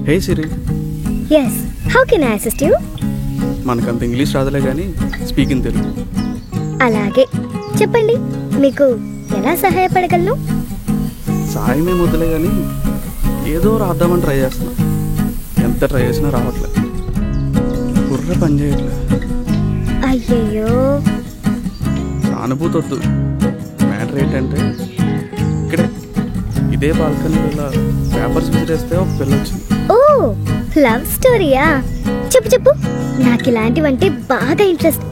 Hey Siri. yes how can I assist you? మనకంత English రాదులే కానీ స్పీకింగ్ తెలుగు. అలాగే చెప్పండి, మీకు ఎలా సహాయపడగలను? సాయమే వద్దులే కానీ ఏదో రాద్దామని ట్రై చేస్తున్నా. ఎంత ట్రై చేసినా రావట్లే, బుర్ర పని చేయట్లే. అయ్యయ్యో, సానుభూతి వద్దు. మ్యాటర్ ఏంటంటే ఇక్కడే ఇదే బాల్కనీ ఇలా పేపర్స్ విసిరేస్తే ఒక పిల్ల వచ్చింది. ఓ లవ్ స్టోరీయా? చెప్పు చెప్పు, నాకు ఇలాంటివంటే బాగా ఇంట్రెస్ట్.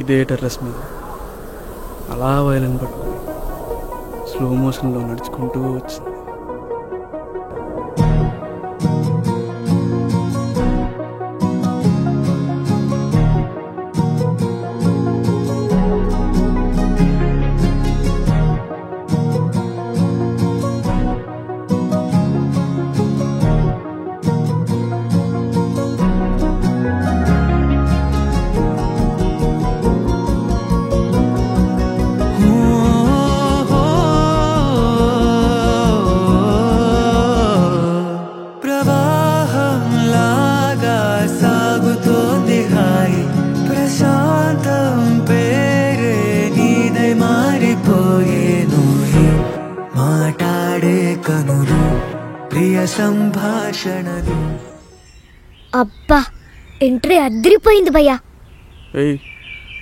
ఇదే టెర్రస్ మీద అలా వైలెన్ పట్టుకుని స్లో మోషన్లో నడుచుకుంటూ వచ్చింది. అబ్బా, ఎంట్రీ అదిరిపోయింది భయ్యా. ఏయ్,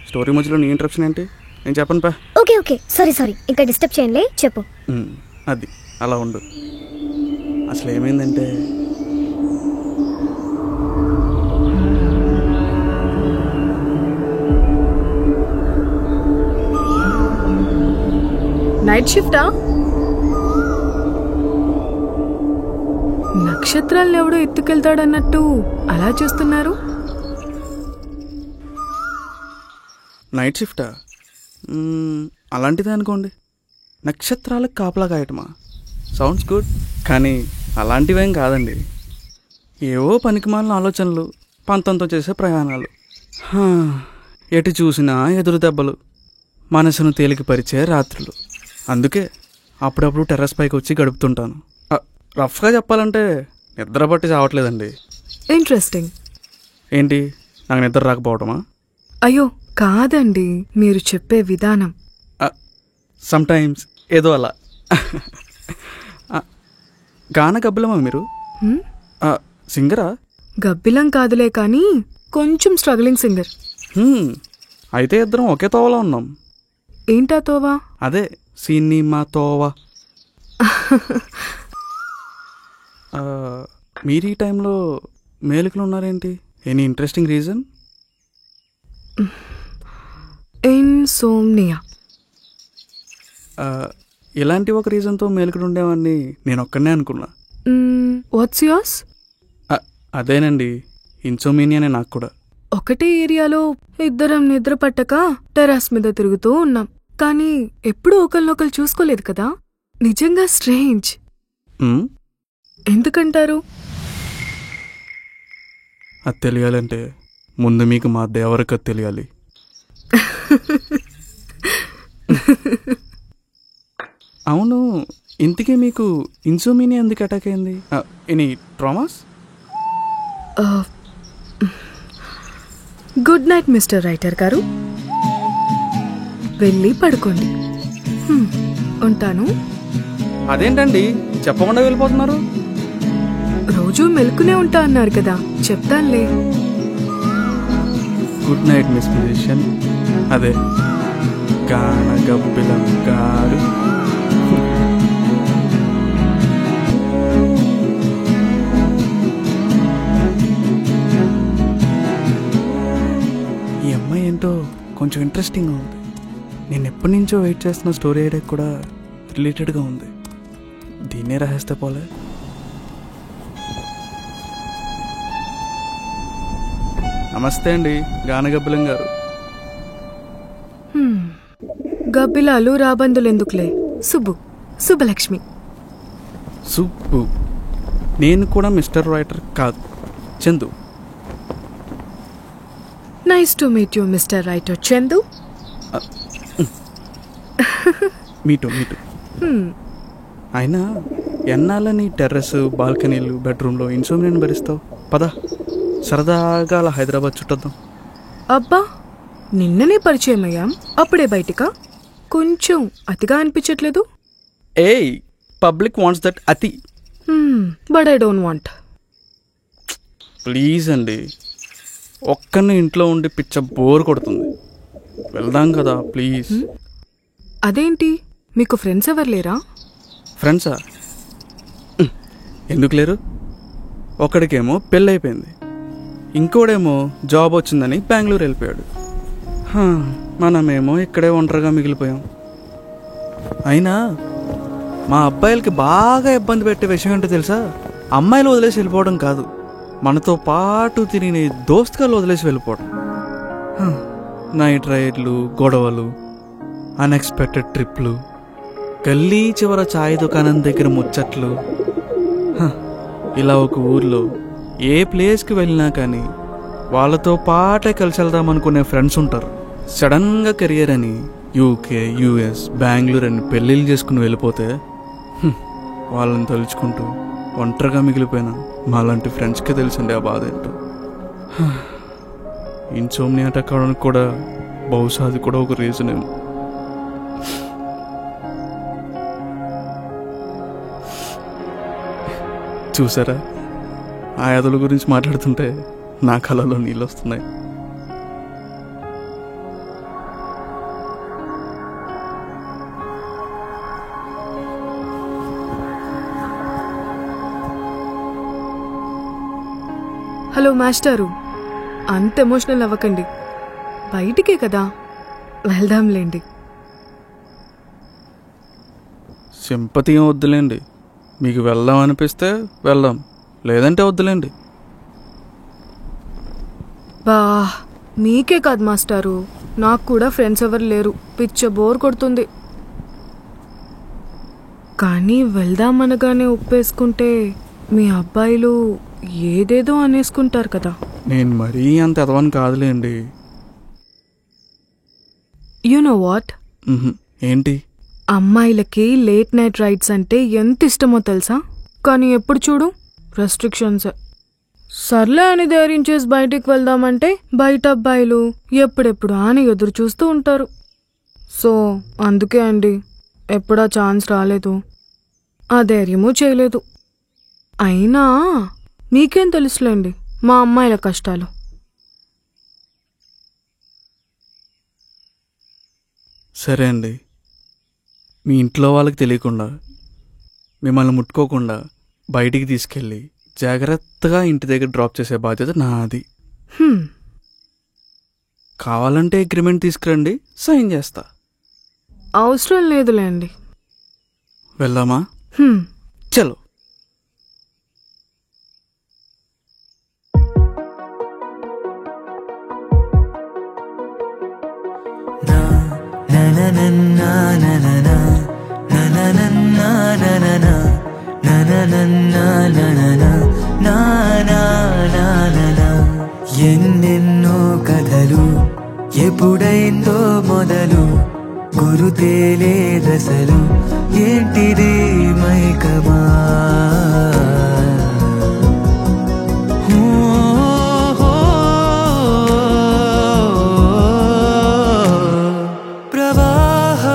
స్టోరీ మధ్యలో నీ ఇంటరప్షన్ ఏంటి? నేను చెప్పను పా. ఓకే ఓకే, సారీ ఇంకా డిస్టర్బ్ చేయండి, చెప్పు. అది అలా ఉండు. అసలు ఏమైందంటే నైట్ షిఫ్టా? నక్షత్రాలను ఎవడో ఎత్తుకెళ్తాడన్నట్టు అలా చూస్తున్నారు. నైట్ షిఫ్టా? అలాంటిదే అనుకోండి. నక్షత్రాలకు కాపలా కాయటమా? సౌండ్స్ గుడ్, కానీ అలాంటివేం కాదండి. ఏవో పనికిమాలిన ఆలోచనలు, పంతంతో చేసే ప్రయాణాలు, ఎటు చూసినా ఎదురు దెబ్బలు, మనసును తేలికపరిచే రాత్రులు. అందుకే అప్పుడప్పుడు టెర్రస్ పైకి వచ్చి గడుపుతుంటాను. రఫ్గా చెప్పాలంటే నిద్ర పట్టి చావట్లేదండి. ఇంట్రెస్టింగ్. ఏంటి, నాకు నిద్ర రాకపోవటమా? అయ్యో కాదండి, మీరు చెప్పే విధానం. సమ్టైమ్స్ ఏదో అలా. గాన గబ్బిలమా మీరు? సింగరా? గబ్బిలం కాదులే కానీ కొంచెం స్ట్రగ్లింగ్ సింగర్. అయితే ఇద్దరం ఒకే తోవలో ఉన్నాం. ఏంటా తోవా? అదే సినిమా తోవా. మీరు ఈ టైంలో మేలుకులు ఉన్నారేంటి? Any interesting reason? ఇన్సోమ్నియా. ఇలాంటి ఒక రీజన్తో మేలుకులు ఉండేవాడిని నేను ఒక్కనే అనుకున్నా. What's yours? అదేనండి, ఇన్సోమినియానే నాకు కూడా. ఒకటే ఏరియాలో ఇద్దరం నిద్ర పట్టక టెర్రస్ మీద తిరుగుతూ ఉన్నాం, కానీ ఎప్పుడూ ఒకరినొకరు చూసుకోలేదు కదా. నిజంగా స్ట్రేంజ్. ఎందుకంటారు? అది తెలియాలంటే ముందు మీకు మా దేవరకు తెలియాలి. అవును, ఇంతకీ మీకు ఇన్సోమినియా ఎందుకు అటాక్ అయింది? Any traumas? Good night mister writer గారు, వెళ్ళి పడుకోండి. ఉంటాను. అదేంటండి చెప్పకుండా వెళ్ళిపోతున్నారు? రోజూ మెలుకునే ఉంటా అన్నారు కదా, చెప్తానులే. గుడ్ నైట్ మిస్ మ్యూజిషియన్, అదే గాన గబ్బిలం గారు. ఈ అమ్మాయి ఏంటో కొంచెం ఇంట్రెస్టింగ్గా ఉంది. నేను ఎప్పటి నుంచో వెయిట్ చేస్తున్న స్టోరీ ఐడియా కూడా రిలేటెడ్గా ఉంది. దీన్నే రాసేస్తే పోలే. నమస్తే అండి గానగబ్బిలం గారు. గబ్బిలాలు రాబందులెందుకులే, సుబ్బలక్ష్మి. సుబ్బు. నేను కూడా మిస్టర్ రైటర్ కాదు, Chandu. Nice to meet you mister writer Chandu. Meet అయినా ఎన్నాళ్ళని టెర్రస్ బాల్కనీలు బెడ్రూమ్లో ఇన్సోమ్నియాని భరిస్తావు? పద సరదాగా అలా హైదరాబాద్ చుట్టొద్దాం. అబ్బా, నిన్ననే పరిచయం అయ్యాం, అప్పుడే బయటికా? కొంచెం అతిగా అనిపించట్లేదు? ఏయ్, పబ్లిక్ వాంట్స్ దట్ అతి. But I don't want. Please అండి, ఒక్కరిని ఇంట్లో ఉండి పిచ్చ బోర్ కొడుతుంది. వెళ్దాం కదా ప్లీజ్. అదేంటి, మీకు ఫ్రెండ్స్ ఎవరు లేరా? ఫ్రెండ్సా? ఎందుకు లేరు? ఒకడికేమో పెళ్ళైపోయింది, ఇంకోడేమో జాబ్ వచ్చిందని బెంగళూరు వెళ్ళిపోయాడు. మనమేమో ఇక్కడే ఒంటరిగా మిగిలిపోయాం. అయినా మా అబ్బాయిలకి బాగా ఇబ్బంది పెట్టే విషయం ఏంటో తెలుసా? అమ్మాయిలు వదిలేసి వెళ్ళిపోవడం కాదు, మనతో పాటు తిరిగిన దోస్తుగాళ్ళు వదిలేసి వెళ్ళిపోవడం. నైట్ రైడ్లు, గొడవలు, అన్ఎక్స్పెక్టెడ్ ట్రిప్లు, గల్లీ చివర ఛాయ్ దుకాణం దగ్గర ముచ్చట్లు. ఇలా ఒక ఊర్లో ఏ ప్లేస్కి వెళ్ళినా కానీ వాళ్ళతో పాటే కలిసి వెళ్దాం అనుకునే ఫ్రెండ్స్ ఉంటారు. సడన్గా కెరియర్ అని యూకే, యూఎస్, బెంగళూరు అని పెళ్ళిళ్ళు చేసుకుని వెళ్ళిపోతే వాళ్ళని తలుచుకుంటూ ఒంటరిగా మిగిలిపోయినా మాలాంటి ఫ్రెండ్స్కే తెలుసండి ఆ బాధ ఏంటో. ఇన్సోమ్నియా అటాక్ అవడానికి కూడా బహుశా అది కూడా ఒక రీజన్ ఏమో. చూసారా, ఆ యాదల గురించి మాట్లాడుతుంటే నా కళ్ళలో నీళ్ళు వస్తున్నాయి. హలో మాస్టారు, అంత ఎమోషనల్ అవ్వకండి, బయటికే కదా, వెళ్దాంలేండి. సింపతి ఏం వద్దులేండి, మీకు వెళ్దాం అనిపిస్తే వెళ్దాం, లేదంటే వద్దులేండి. బా, మీకే కాదు మాస్టారు, నాకు కూడా ఫ్రెండ్స్ ఎవరు లేరు, పిచ్చ బోర్ కొడుతుంది. కానీ వెళ్దామనగానే ఒప్పేసుకుంటే మీ అబ్బాయిలు ఏదేదో అనేసుకుంటారు కదా. నేను మరీ అంత ఎదవని కాదులేండి. You know what? ఏంటి? అమ్మాయిలకి లేట్ నైట్ రైడ్స్ అంటే ఎంత ఇష్టమో తెలుసా? కానీ ఎప్పుడు చూడు రెస్ట్రిక్షన్స్. సర్లే అని ధైర్యం చేసి బయటికి వెళ్దామంటే బయట అబ్బాయిలు ఎప్పుడెప్పుడు అని ఎదురు చూస్తూ ఉంటారు. సో అందుకే అండి, ఎప్పుడా ఛాన్స్ రాలేదు, ఆ ధైర్యమూ చేయలేదు. అయినా మీకేం తెలుసులేండి మా అమ్మాయిల కష్టాలు. సరే అండి, మీ ఇంట్లో వాళ్ళకి తెలియకుండా, మిమ్మల్ని ముట్టుకోకుండా బయటికి తీసుకెళ్ళి జాగ్రత్తగా ఇంటి దగ్గర డ్రాప్ చేసే బాధ్యత నాది. కావాలంటే అగ్రిమెంట్ తీసుకురండి, సైన్ చేస్తా. అవసరం లేదులేండి. వెళ్దామా? చలో. ఎన్నెన్నో కథలు ఎప్పుడైందో మొదలు, గురు తేలేదసలు ఏంటిది మైకమా.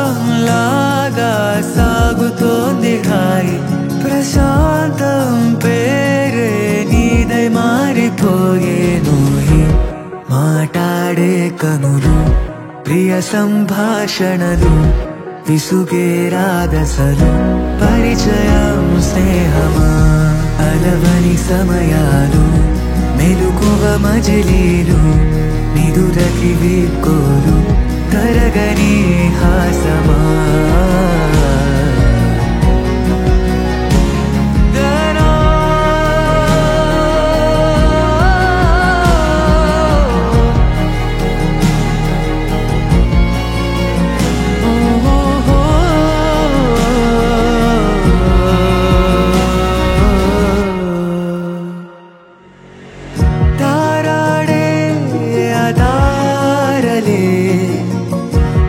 ప్రవాహంలాగా సాగుతోంది హాయి, ప్రశాంతం పేరే నీదై మారిపోయేను. మాటాడే కనులు, ప్రియ సంభాషణలు, విసుగేరాదసలు, పరిచయం స్నేహమా. అలవని సమయాలు, మెలుకువ మజిలీలు, నిదురకి వీడ్కోలు, తరగని హాసమా.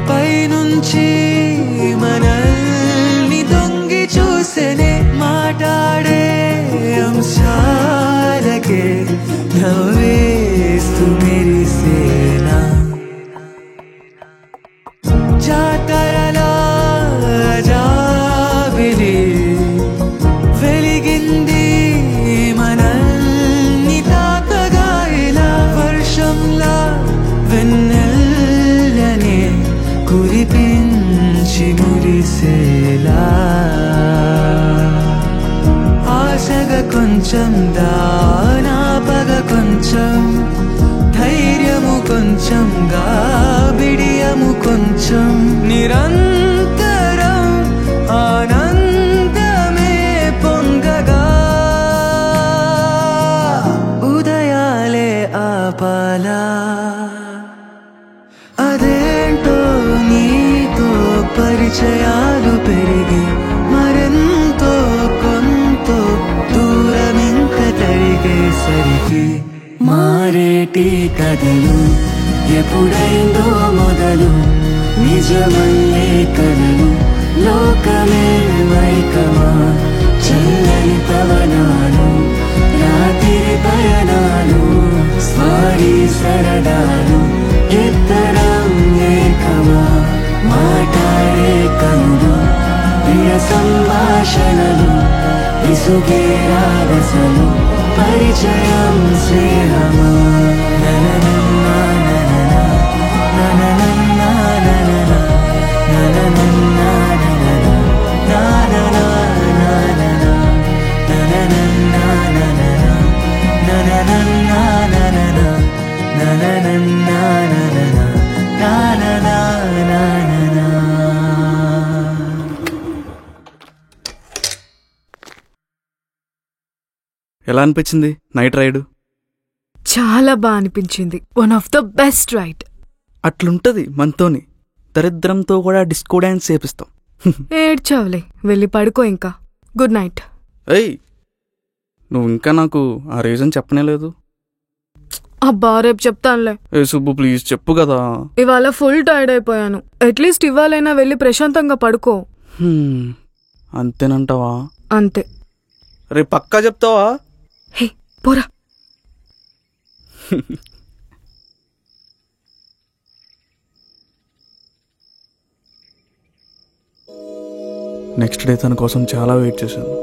పైనుంచి మనల్ని కొంచెం దానాపగ కొంచెం ధైర్యము కొంచెంగా బిడియము కొంచెం నిరంతరం ఆనందమే పొంగగా ఉదయాలే ఆపాలా అదేంటో నీతో పరిచయాలు పెరిగి మరెంతో కొంతో దూరమింక తరిగేసరికి మారేటి కథలు ఎప్పుడైందో మొదలు నిజమల్లే కథలు లోకమే మైకమా చల్లని పవనాలు రాత్రి పయనాలు స్వారీ సరదాలు ఇద్దరం ఏకమా మాట్లాడే కనులు ప్రియ సంభాషణలు విసుగే రాగసలు పరిచయం స్నేహమా నననన్నా నననన్నా నననన్నా నననన్నా నననన్నా నననన్నా నననన్నా నననన్నా నననన్నా నననన్నా ఎలా అనిపించింది నైట్ రైడ్? చాలా బాగా అనిపించింది. One of the best ride. అట్లుంటది మనతోని. దరిద్రంతో కూడా డిస్కో డాన్స్ చేపిస్తాం. ఏడ్చావులే, వెళ్ళి పడుకో ఇంకా. Good night. ఏయ్, నువ్వు ఇంకా నాకు ఆ రీజన్ చెప్పనే లేదు. అబ్బా, రేపు చెప్తానులే. ఏ సుబ్బు, ప్లీజ్ చెప్పు కదా. ఇవాళ ఫుల్ టైర్డ్ అయిపోయాను. అట్లీస్ట్ ఇవాళైనా వెళ్ళి ప్రశాంతంగా పడుకో. అంతేనంటావా? అంతే. రేపు పక్కా చెప్తావా? హే, పోరా. నెక్స్ట్ డే తన కోసం చాలా వెయిట్ చేశాను,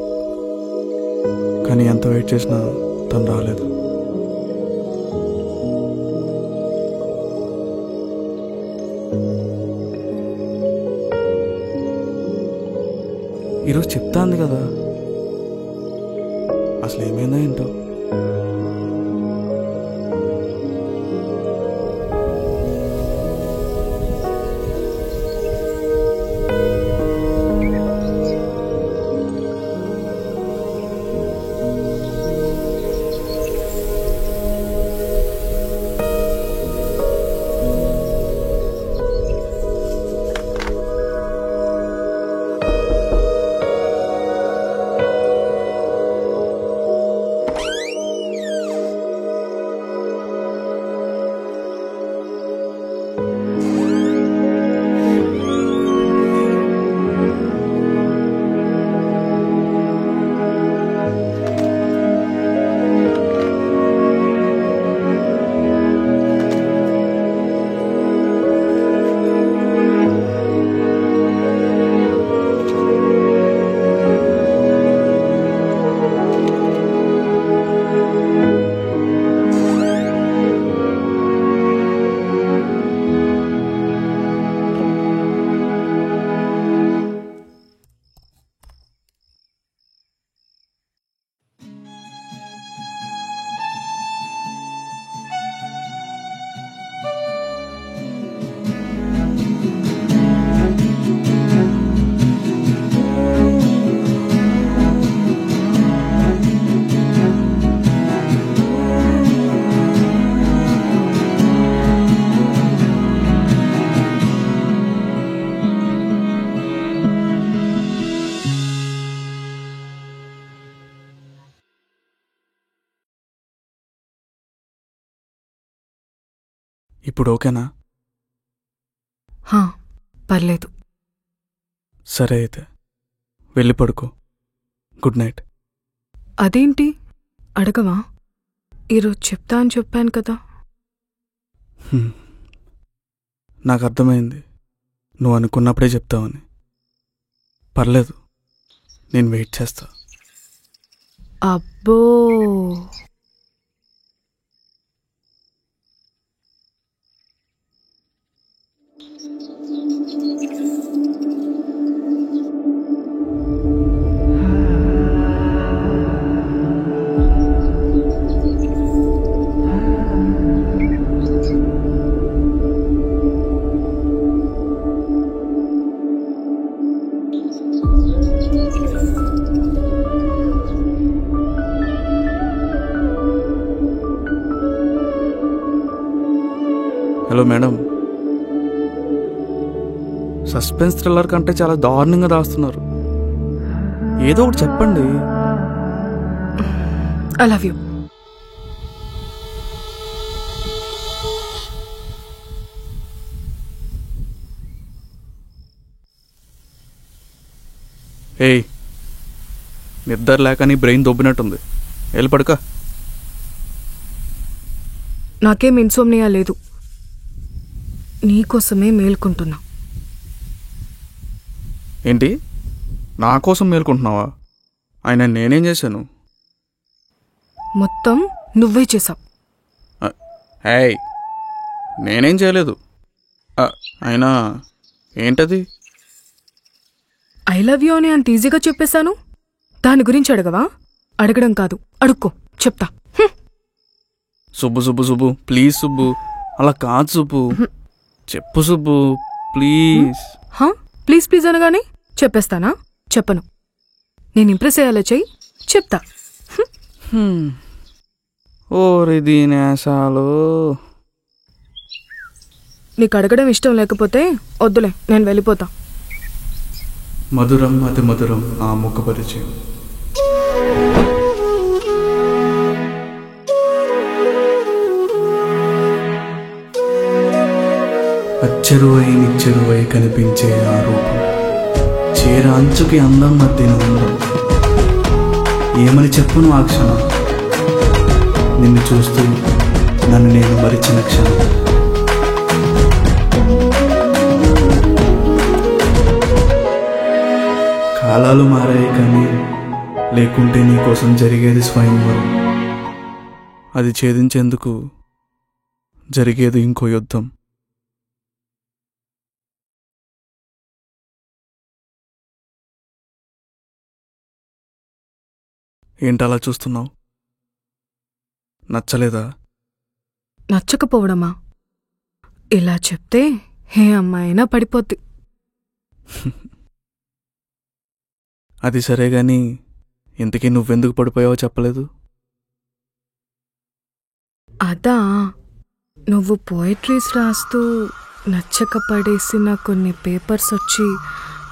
కానీ ఎంత వెయిట్ చేసినా తను రాలేదు. ఈరోజు చెప్తా అంది కదా, అసలు ఏమైందో ఏంటో. ఇప్పుడు ఓకేనా? పర్లేదు. సరే అయితే వెళ్ళి పడుకో. Good night. అదేంటి అడగవా? ఈరోజు చెప్తా అని చెప్పాను కదా. నాకు అర్థమైంది, నువ్వు అనుకున్నప్పుడే చెప్తావని. పర్లేదు, నేను వెయిట్ చేస్తా. అబ్బో, హలో మేడం, సస్పెన్స్ థ్రిల్లర్ కంటే చాలా దారుణంగా రాస్తున్నారు. ఏదో ఒకటి చెప్పండి. I love you. ఏయ్, నిద్ర లేక నీ బ్రెయిన్ దొబ్బినట్టుంది. వెళ్ళి పడుకో. నాకేం ఇన్సోమ్నియా లేదు, నీకోసమే మేల్కుంటున్నా. ఏంటి, నా కోసం మేల్కుంటున్నావా? ఆయన నేనేం చేశాను? మొత్తం నువ్వే చేసావు. ఏయ్, నేనేం చేయలేదు. అయినా ఏంటది? ఐ లవ్ యూ అని అంత ఈజీగా చెప్పేశాను. దాని గురించి అడగవా? అడగడం కాదు, అడుక్కో, చెప్తా. సుబ్బు సుబ్బు సుబ్బు, ప్లీజ్ సుబ్బు, అలా కాదు సుబ్బు, చెప్పు సుబ్బు, ప్లీజ్. ప్లీజ్ ప్లీజ్ అనగానే చెప్పేస్తానా? చెప్పను. నేను ఇంప్రెస్ అయ్యేలా చెయ్యి, చెప్తా. ఓరి దీనేసాలు. నీకు అడగడం ఇష్టం లేకపోతే వద్దులే, నేను వెళ్ళిపోతా. మధురం అతి మధురం ఆ ముఖ పరిచయం. అచ్చెరువై నిచ్చెరువై కనిపించే ఆ రూపం, చీర అంచుకి అందం మధ్యన అందం. ఏమని చెప్పును ఆ క్షణం, నిన్ను చూస్తూ నన్ను నేను మరిచిన క్షణం. కాలాలు మారాయి కానీ లేకుంటే నీకోసం జరిగేది స్వయంవరం. అది ఛేదించేందుకు జరిగేది ఇంకో యుద్ధం. ఏంటలా చూస్తున్నావు? నచ్చలేదా? నచ్చకపోవడమా? ఇలా చెప్తే ఏ అమ్మాయినా పడిపోద్ది. అది సరే గాని ఇంతకీ నువ్వెందుకు పడిపోయావో చెప్పలేదు. అదా, నువ్వు పోయిట్రీస్ రాస్తూ నచ్చక పడేసిన కొన్ని పేపర్స్ వచ్చి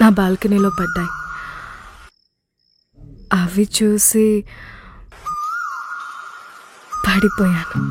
నా బాల్కనీలో పడ్డాయి. అవి చూసి పడిపోయాను.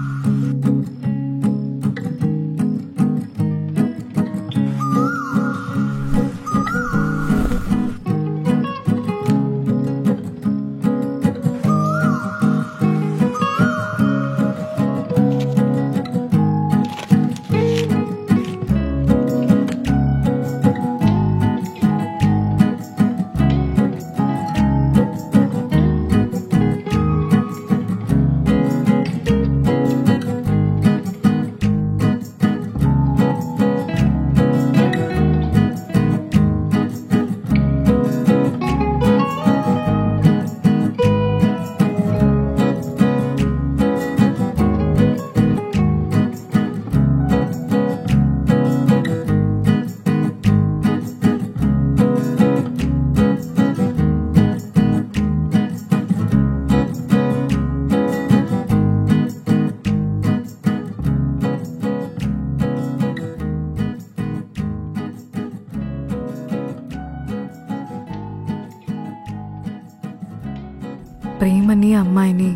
ప్రేమని అమ్మాయిని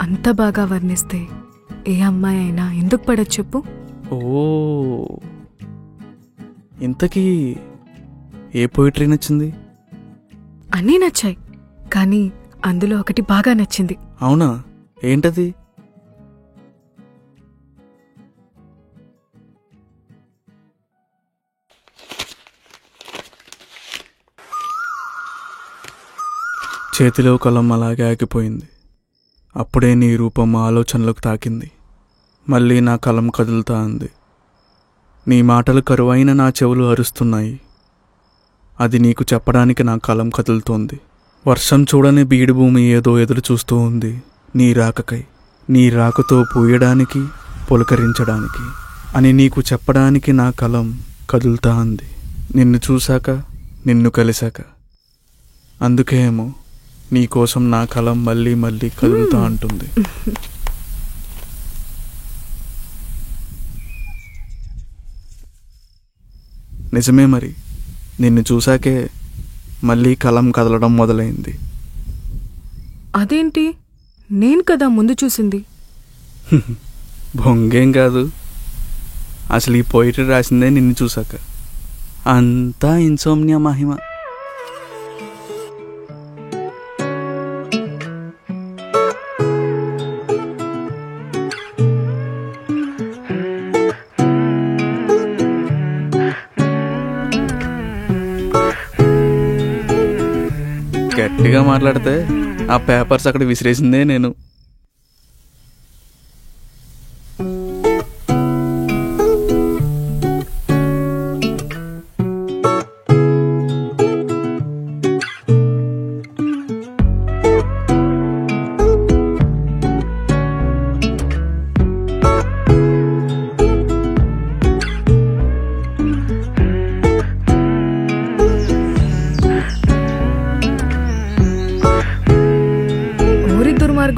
అంత బాగా వర్ణిస్తే ఏ అమ్మాయి అయినా ఎందుకు పడదు చెప్పు? ఓ, ఇంతకీ ఏ పోయిటరీ నచ్చింది? అన్నీ నచ్చాయి, కానీ అందులో ఒకటి బాగా నచ్చింది. అవునా, ఏంటది? చేతిలో కలం అలాగే ఆగిపోయింది. అప్పుడే నీ రూపం ఆలోచనలకు తాకింది. మళ్ళీ నా కలం కదులుతా అంది. నీ మాటలు కరువైన నా చెవులు అరుస్తున్నాయి. అది నీకు చెప్పడానికి నా కలం కదులుతోంది. వర్షం చూడని బీడు భూమి ఏదో ఎదురు చూస్తూ ఉంది నీ రాకకై. నీ రాకతో పూయడానికి, పులకరించడానికి అని నీకు చెప్పడానికి నా కలం కదులుతా అంది. నిన్ను చూశాక, నిన్ను కలిశాక. అందుకేమో నీకోసం నా కలం మళ్ళీ మళ్ళీ కదులుతా అంటుంది. నిజమే మరి. నిన్ను చూశాకే మళ్ళీ కలం కదలడం మొదలైంది. అదేంటి, నేను కదా ముందు చూసింది. బొంగేం కాదు, అసలు ఈ పోయిటరీ రాసిందే నిన్ను చూశాక. అంతా ఇన్సోమ్నియా మహిమ. గట్టిగా మాట్లాడితే ఆ పేపర్స్ అక్కడ విసిరేసిందే నేను.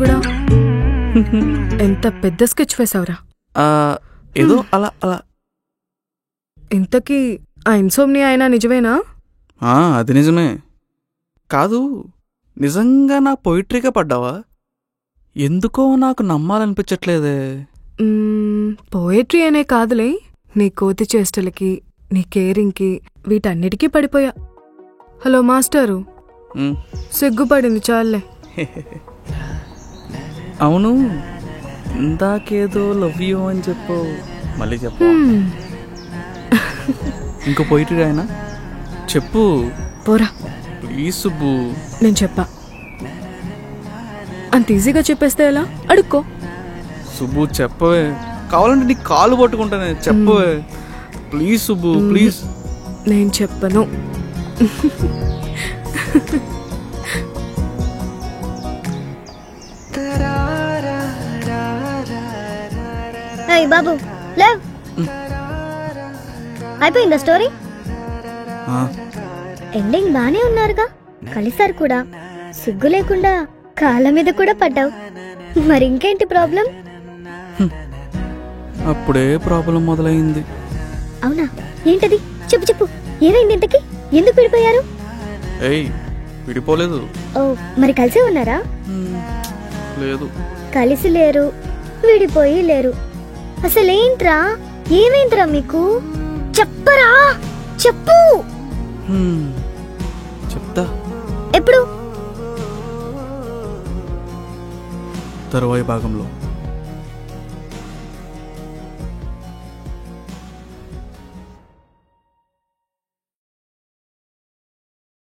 కూడా ఎంత పెద్ద స్కెచ్ వేసావురా. ఏదో అలా అలా. ఇంతకీ ఆ ఇన్సోమ్నియా అయినా నిజమేనా? అది నిజమే. కాదు, నిజంగా నా పొయిట్రీగా పడ్డావా? ఎందుకో నాకు నమ్మాలనిపించట్లేదే. పోయట్రీ అనే కాదులే, నీ కోతి చేష్టలకి, నీ కేరింగ్కి, వీటన్నిటికీ పడిపోయా. హలో మాస్టరు, సిగ్గుపడింది చాలే. అవును, ఇందాకేదో లవ్ యూ అని చెప్పు, మళ్ళీ చెప్పు. ఇంకో పోయిటరీ రాయనా? చెప్పు. పోరా ప్లీజ్ సుబ్బు. నేను చెప్పా, అంత ఈజీగా చెప్పేస్తే ఎలా? అడుక్కో. సుబ్బు చెప్పవే, కావాలంటే నీ కాలు పట్టుకుంటానే. చెప్పవే ప్లీజ్ సుబ్బు, ప్లీజ్. నేను చెప్పను. బాబు లేవ్. అయిపోయిందా స్టోరీ? ఎండింగ్ బానే ఉన్నారుగా, కలిసారు కూడా, సిగ్గు లేకుండా కాళ్ళ మీద కూడా పడ్డావు. మరి ఇంకేంటి ప్రాబ్లం? అప్పుడే ప్రాబ్లం మొదలైంది. అవునా, ఏంటది? చెప్పు చెప్పు, ఏమైంది ఇంతకి? ఎందుకు విడిపోయారు? ఏయ్, విడిపోలేదు. ఓ, మరి కలిసే ఉన్నారా? లేదు, కలిసి లేరు, విడిపోయి లేరు. అసలేంట్రా, ఏమైందిరా మీకు? చెప్పరా, చెప్పు. చెప్తా. ఎప్పుడు? తరువాయి భాగంలో.